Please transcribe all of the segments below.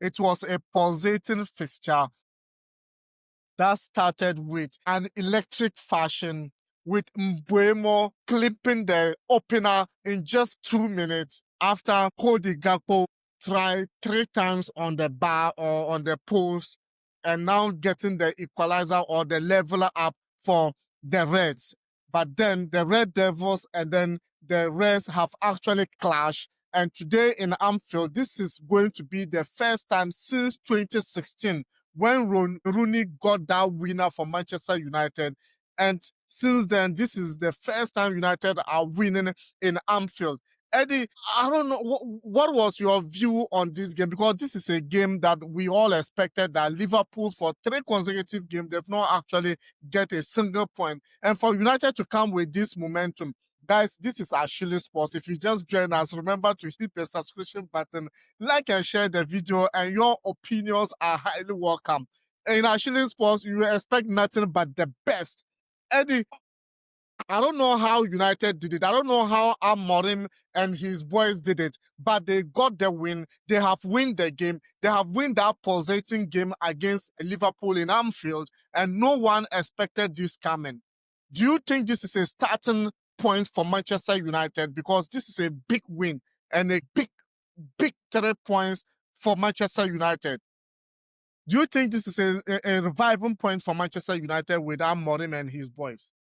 It was a pulsating fixture that started with an electric fashion, with Mbuemo clipping the opener in just 2 minutes after Cody Gakpo tried 3 times on the bar or on the post, and now getting the equalizer or the leveler up for the Reds. But then the Red Devils and then the Reds have actually clashed. And today in Anfield, this is going to be the first time since 2016 when Rooney got that winner for Manchester United. And since then, this is the first time United are winning in Anfield. Eddie, I don't know, what was your view on this game? Because this is a game that we all expected that Liverpool for 3 consecutive games, they've not actually get a single point. And for United to come with this momentum, guys, this is Ashili Sports. If you just join us, remember to hit the subscription button, like and share the video, and your opinions are highly welcome. In Ashili Sports, you expect nothing but the best. Eddie, I don't know how United did it. I don't know how Amorim and his boys did it, but they got the win. They have won the game. They have won that pulsating game against Liverpool in Anfield, and no one expected this coming. Do you think this is a starting point for Manchester United? Because this is a big win and a big 3 points for Manchester United. Do you think this is a reviving point for Manchester United with Amorim and his boys?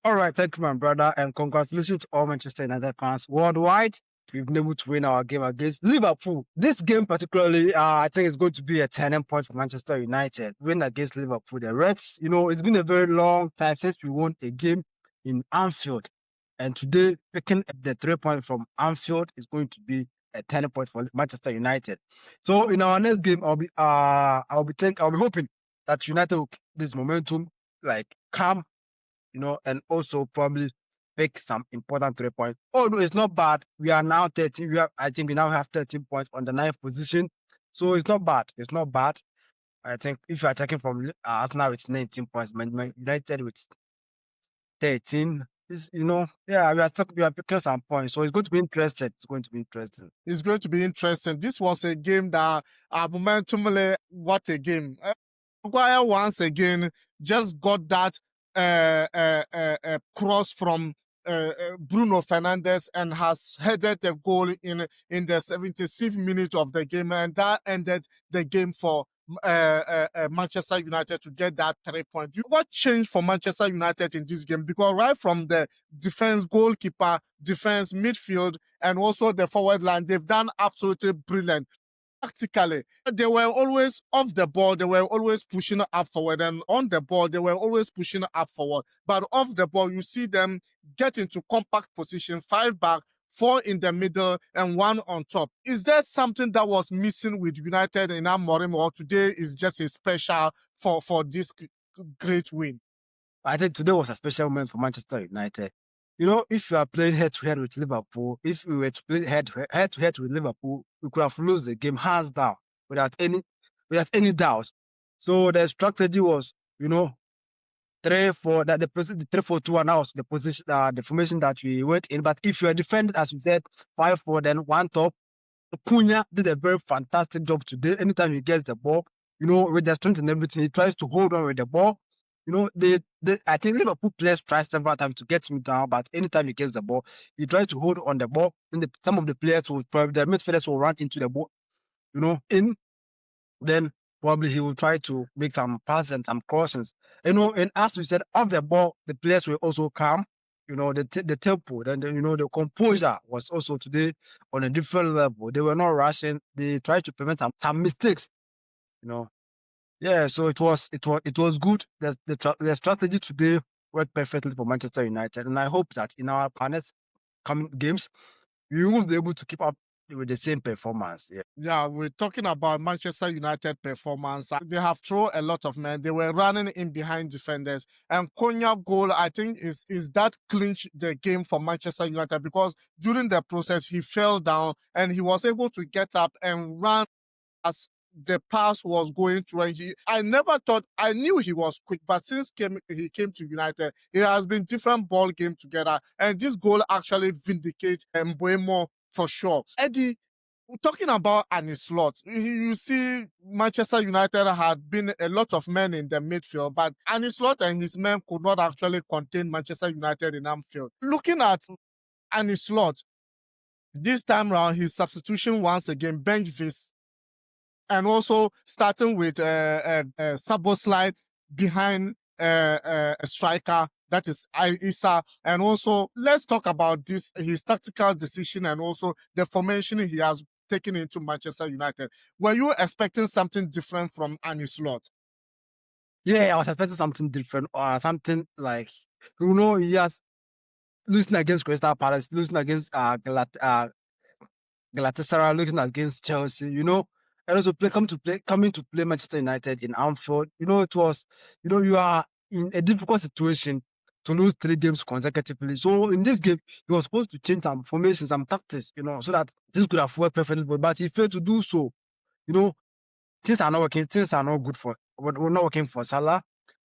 All right, thank you, my brother, and congratulations to all Manchester United fans worldwide. We've been able to win our game against Liverpool. This game particularly, I think is going to be a turning point for Manchester United. Win against Liverpool. The Reds, it's been a very long time since we won a game in Anfield. And today, picking the 3 points from Anfield is going to be a turning point for Manchester United. So in our next game, I'll be hoping that United will keep this momentum, like calm, and also probably pick some important 3 points. Although it's not bad, we are now 13. I think we now have 13 points on the 9th position. So it's not bad. It's not bad. I think if you are checking from Arsenal with 19 points, Man United with 13, we are picking some points. So it's going to be interesting. It's going to be interesting. It's going to be interesting. This was a game that momentumly, what a game. Maguire once again just got that cross from Bruno Fernandes and has headed the goal in the 76th minute of the game, and that ended the game for Manchester United to get that 3 points. What changed for Manchester United in this game? Because right from the defense, goalkeeper, defense, midfield, and also the forward line, they've done absolutely brilliant. Tactically, they were always off the ball, they were always pushing up forward, and on the ball, they were always pushing up forward. But off the ball, you see them get into compact position, 5 back, 4 in the middle, and 1 on top. Is there something that was missing with United in Amorim, or today is just a special for this great win? I think today was a special moment for Manchester United. If you are playing head-to-head with Liverpool, if we were to play head-to-head with Liverpool, we could have lost the game hands down without any doubt. So the strategy was, 3-4, that the 3-4-2, and that was the position, the formation that we went in. But if you are defending, as we said, 5-4, then 1 top, Cunha did a very fantastic job today. Anytime he gets the ball, with the strength and everything, he tries to hold on with the ball. I think Liverpool players try several times to get him down, but anytime he gets the ball, he tries to hold on the ball. And some of the players will probably, the midfielders will run into the ball, then probably he will try to make some passes and some crossings. And as we said, off the ball, the players will also calm. The tempo, then the composure was also today on a different level. They were not rushing. They tried to prevent some mistakes. Yeah, so it was good. The strategy today worked perfectly for Manchester United, and I hope that in our next coming games, we will be able to keep up with the same performance. Yeah, we're talking about Manchester United performance. They have thrown a lot of men. They were running in behind defenders. And Cunha goal, I think, is that clinch the game for Manchester United, because during the process, he fell down and he was able to get up and run as the pass was going through. And I knew he was quick, but since he came to United, it has been different ball game together. And this goal actually vindicates Mbuemo for sure. Eddie, talking about Arne Slot, you see, Manchester United had been a lot of men in the midfield, but Arne Slot and his men could not actually contain Manchester United in Anfield. Looking at Arne Slot, this time round, his substitution once again, bench Vis, and also starting with Szoboszlai behind a striker, that is Isa. And also, let's talk about this, his tactical decision and also the formation he has taken into Manchester United. Were you expecting something different from Arne Slot? Yeah, I was expecting something different or something like, you know, he has losing against Crystal Palace, losing against Galatasaray, losing against Chelsea, you know, and also coming to play Manchester United in Anfield. You know, it was, you know, you are in a difficult situation to lose 3 games consecutively. So in this game, you were supposed to change some formations, some tactics, you know, so that this could have worked perfectly, but he failed to do so. You know, things are not working, things are not good for, but we're not working for Salah.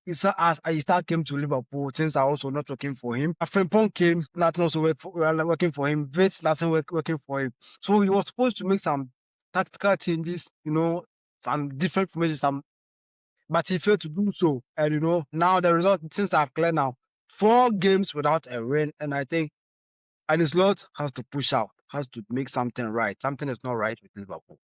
As Ista came to Liverpool, things are also not working for him. Frimpong came, nothing also working for him. Bates, nothing working for him. So he was supposed to make some tactical changes, you know, some different formations, but he failed to do so. And you know, now the result, things are clear now. 4 games without a win, and I think Ancelotti has to push out, has to make something right. Something is not right with Liverpool.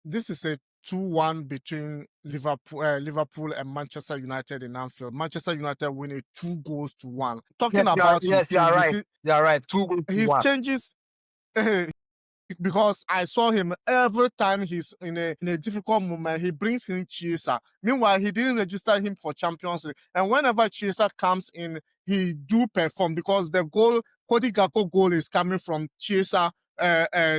This is a 2-1 between Liverpool and Manchester United in Anfield. Manchester United winning 2-1. Talking about his You are changes, right. You are right. 2 goals to his 1. changes because I saw him every time he's in a difficult moment, he brings in Chiesa. Meanwhile, he didn't register him for Champions League. And whenever Chiesa comes in, he do perform because the goal, Cody Gakpo goal is coming from Chiesa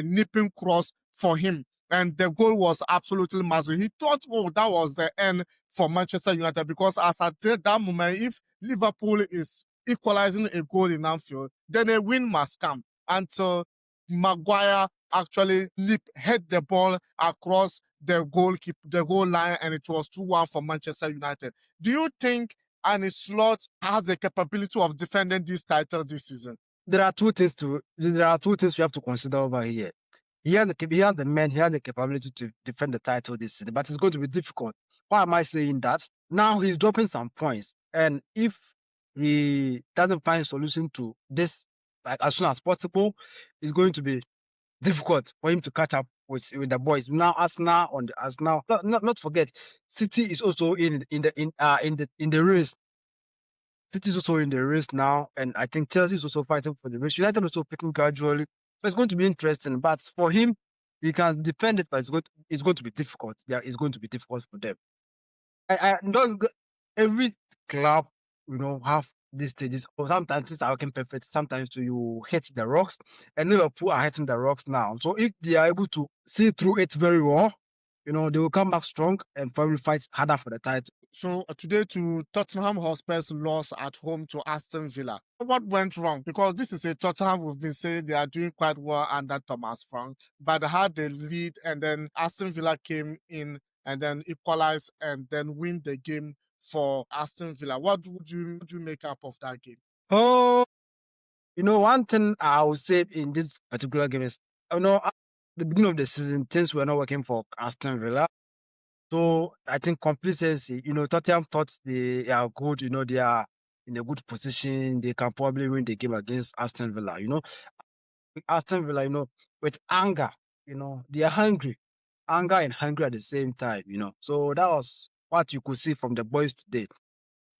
nipping cross for him. And the goal was absolutely massive. He thought, oh, that was the end for Manchester United because as at that moment, if Liverpool is equalizing a goal in Anfield, then a win must come until Maguire actually hit the ball across the goal line, and it was 2-1 for Manchester United. Do you think Arne Slot has the capability of defending this title this season? There are two things we have to consider over here. He has the men, he has the capability to defend the title this season, but it's going to be difficult. Why am I saying that? Now he's dropping some points, and if he doesn't find a solution to this like as soon as possible, it's going to be difficult for him to catch up with the boys. Now Arsenal, not forget, City is also in the race. City is also in the race now, and I think Chelsea is also fighting for the race. United also picking gradually. So it's going to be interesting. But for him, he can defend it, but it's going to be difficult. Yeah, it's going to be difficult for them. I don't every club, you know, have these stages. Or sometimes things are working perfect. Sometimes you hit the rocks, and Liverpool are hitting the rocks now. So if they are able to see through it very well, you know, they will come back strong and probably fight harder for the title. So today to Tottenham Hotspur's loss at home to Aston Villa. What went wrong? Because this is a Tottenham we've been saying they are doing quite well under Thomas Frank, but they had the lead and then Aston Villa came in and then equalized and then win the game for Aston Villa. What do you make up of that game? Oh, you know, one thing I would say in this particular game is, you know, at the beginning of the season, things were not working for Aston Villa. So I think complacency, you know, Tottenham thought they are good, you know, they are in a good position. They can probably win the game against Aston Villa, you know. Aston Villa, you know, with anger, you know, they are hungry. Anger and hungry at the same time, you know. So that was what you could see from the boys today.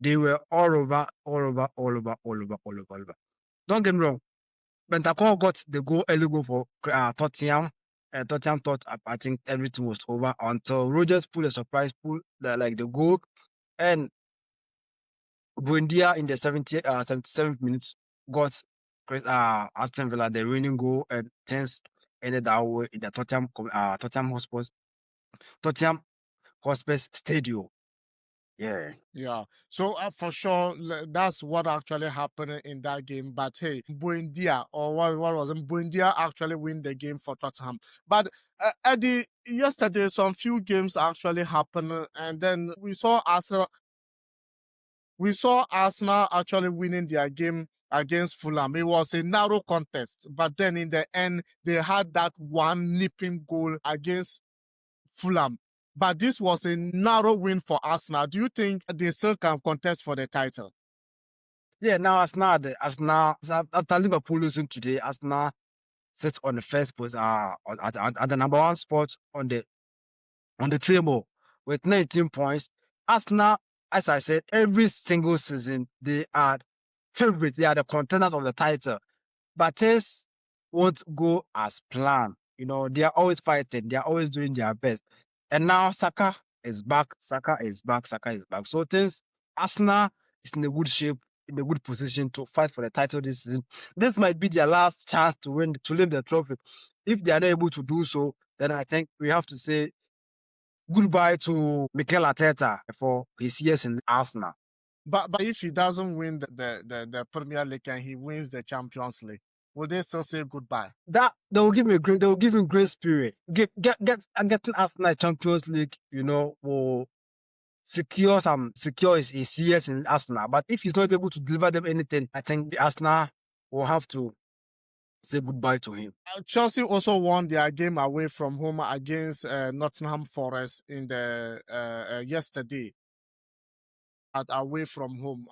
They were all over, all over, all over, all over, all over, all over. Don't get me wrong. Bentancur got the early goal for Tottenham. Tottenham thought, I think everything was over until Rogers pulled a surprise pull, the goal. And Buendia in the 77th minute got Aston Villa the winning goal, and things ended that way in the Tottenham Hotspur's stadium. Yeah. Yeah. So for sure, that's what actually happened in that game. But hey, Buendia, or what was it? Buendia actually win the game for Tottenham. But Eddie, yesterday some few games actually happened, and then we saw Arsenal actually winning their game against Fulham. It was a narrow contest, but then in the end, they had that one nipping goal against Fulham. But this was a narrow win for Arsenal. Do you think they still can contest for the title? Yeah, now after Liverpool losing today, Arsenal sits on the first post, at the number one spot on the table with 19 points. Arsenal, as I said, every single season they are favorites. They are the contenders of the title, but things won't go as planned. They are always fighting. They are always doing their best. And now Saka is back. Saka is back. Saka is back. So things, Arsenal is in a good shape, in a good position to fight for the title this season. This might be their last chance to lift the trophy. If they are not able to do so, then I think we have to say goodbye to Mikel Arteta for his years in Arsenal. But if he doesn't win the Premier League and he wins the Champions League, will they still say goodbye? That they will give him grace period. Getting Arsenal Champions League, will secure his years in Arsenal. But if he's not able to deliver them anything, I think the Arsenal will have to say goodbye to him. Chelsea also won their game away from home against Nottingham Forest in the yesterday away from home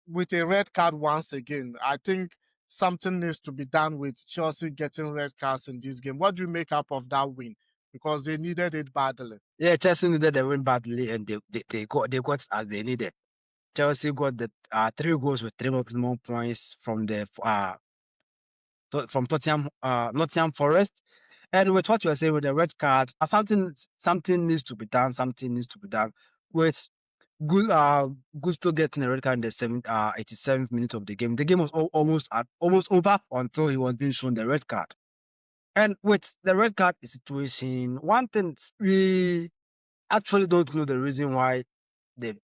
with a red card once again. I think something needs to be done with Chelsea getting red cards in this game. What do you make up of that win? Because they needed it badly. Yeah, Chelsea needed the win badly, and they got as they needed. Chelsea got the 3 goals with 3 maximum points from from Nottingham Forest. And with what you are saying with the red card, something needs to be done. Something needs to be done with Gusto getting a red card in the 87th minute of the game. The game was almost over until he was being shown the red card. And with the red card situation, one thing we actually don't know the reason why the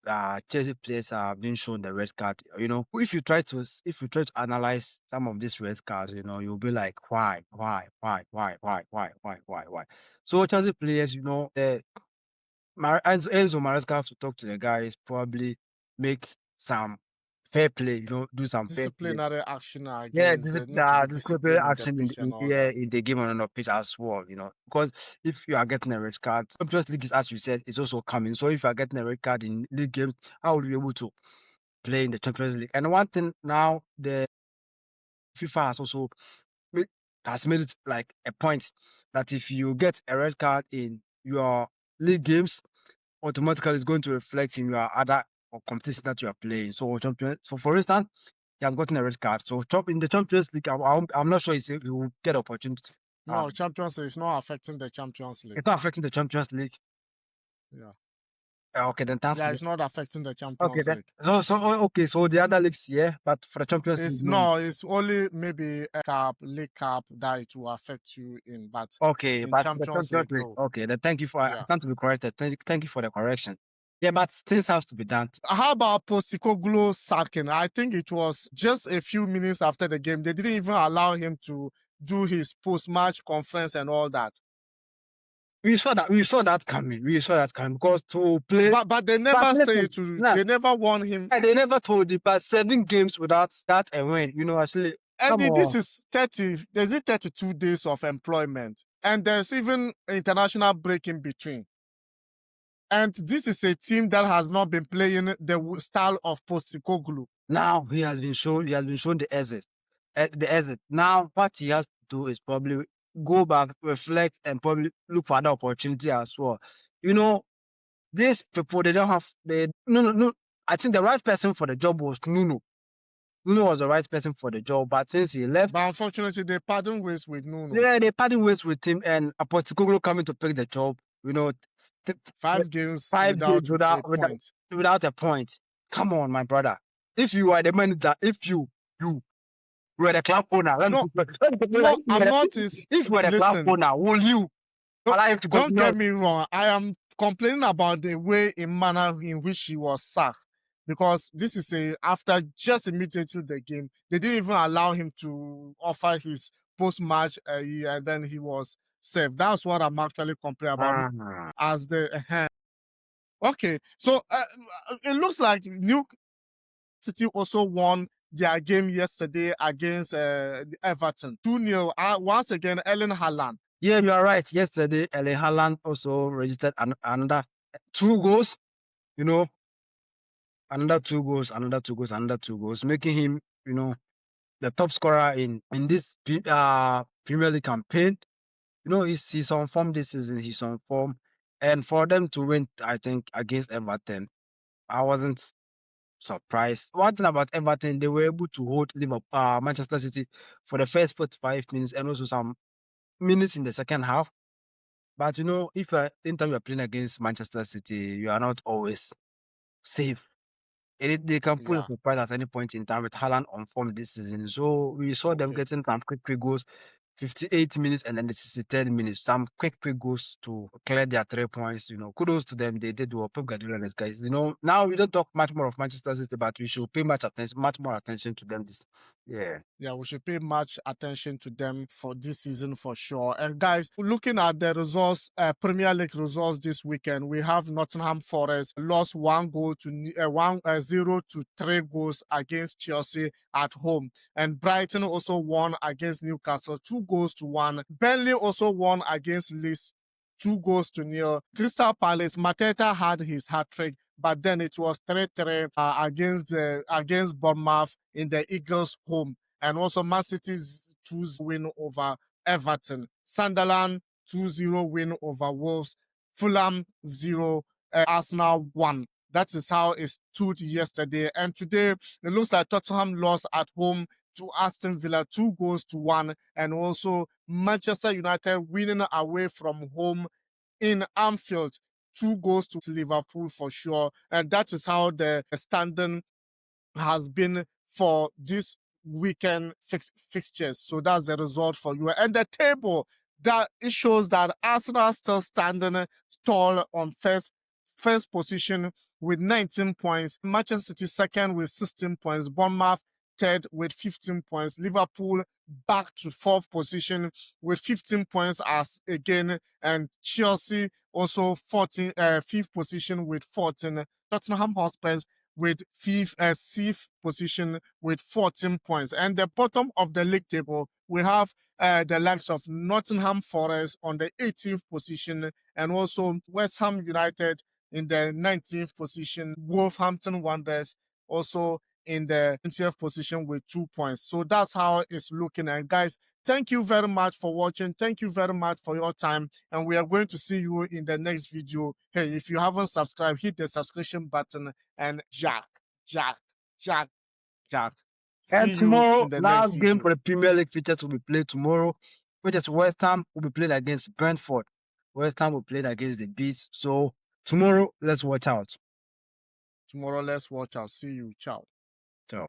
Chelsea players are being shown the red card. If you try to analyze some of these red cards, you'll be like, why? So Chelsea players, Enzo Maresca have to talk to the guys, probably make some fair play, do some fair play. Disciplinary action Yeah, against need to be disciplinary disciplined in the action pitch and all that. in the game and on the pitch as well, because if you are getting a red card, Champions League is, as you said, is also coming. So if you are getting a red card in league games, how will you be able to play in the Champions League? And one thing now, the FIFA has made it like a point that if you get a red card in your league games, automatically it's going to reflect in your other competition that you are playing. So for instance, he has gotten a red card. So in the Champions League, I'm not sure he will get opportunity. No, Champions League is not affecting the Champions League. It's not affecting the Champions League. Yeah. Okay, then that's it's not affecting the Champions League. So the other leagues, yeah, but for the Champions League, no, it's only maybe a league cup that it will affect you in. But okay, in but Champions League, no. Okay, then thank you for I stand to be corrected. Thank you for the correction. Yeah, but things have to be done. How about Postecoglou sacking? I think it was just a few minutes after the game. They didn't even allow him to do his post-match conference and all that. We saw that coming. Because to play, but they never say to. They never warned him. They never told him. But 7 games without that a win, actually. And this is 30. There's 32 days of employment, and there's even international break in between. And this is a team that has not been playing the style of Postecoglou. Now he has been shown the exit. Now what he has to do is probably go back, reflect, and probably look for other opportunity as well. These people, they don't have no. I think the right person for the job was Nuno. Nuno was the right person for the job, but since he left, but unfortunately they parted ways with Nuno. Yeah, they parted ways with him, and Postecoglou coming to pick the job. 5 games without a point. Come on, my brother. If you are the manager, if you were the club owner, I'm not. If you were the club owner, will you allow him to go? Don't get me wrong. I am complaining about the way in manner in which he was sacked, because this is after just immediately the game, they didn't even allow him to offer his post-match, and then he was saved. That's what I'm actually complaining about. As the okay, so it looks like New City also won their game yesterday against Everton. 2-0. Once again, Erling Haaland. Yeah, you are right. Yesterday, Erling Haaland also registered another 2 goals. You know, another 2 goals, another 2 goals, making him, the top scorer in this Premier League campaign. He's on form this season. He's on form, and for them to win, I think against Everton, I wasn't surprised. One thing about Everton, they were able to hold Manchester City for the first 45 minutes and also some minutes in the second half. But if anytime you're playing against Manchester City, you are not always safe. They can pull a Yeah. surprise at any point in time with Haaland on form this season. So we saw them Okay. getting some quick goals, 58 minutes and then the 63rd minutes, some quick goals to clear their 3 points. Kudos to them. They did well. Pep Guardiola and his guys. Now we don't talk much more of Manchester City, but we should pay much more attention to them. Yeah, we should pay much attention to them for this season for sure. And guys, looking at the results, Premier League results this weekend, we have Nottingham Forest lost 0 to 3 goals against Chelsea at home, and Brighton also won against Newcastle 2-1. Burnley also won against Leeds 2-0. Crystal Palace, Mateta had his hat trick, but then it was 3-3 against Bournemouth in the Eagles' home. And also Man City's 2-0 win over Everton. Sunderland 2-0 win over Wolves. Fulham 0, Arsenal 1. That is how it stood yesterday. And today, it looks like Tottenham lost at home to Aston Villa 2-1. And also Manchester United winning away from home in Anfield 2 goals to Liverpool for sure. And that is how the standing has been for this weekend fixtures. So that's the result for you. And the table, that it shows that Arsenal still standing tall on first position with 19 points. Manchester City second with 16 points. Bournemouth third with 15 points. Liverpool back to fourth position with 15 points as again. And Chelsea also fifth position with 14. Tottenham Hotspur with sixth position with 14 points. And the bottom of the league table, we have the likes of Nottingham Forest on the 18th position, and also West Ham United in the 19th position, Wolverhampton Wanderers also in the 20th position with 2 points. So that's how it's looking. And guys, thank you very much for watching. Thank you very much for your time. And we are going to see you in the next video. Hey, if you haven't subscribed, hit the subscription button and Jack. And See you tomorrow, in the next last game video. for the Premier League features will be played tomorrow, which is West Ham will be played against Brentford. West Ham will play against the Bees. So tomorrow, let's watch out. Tomorrow, let's watch out. See you. Ciao. Ciao.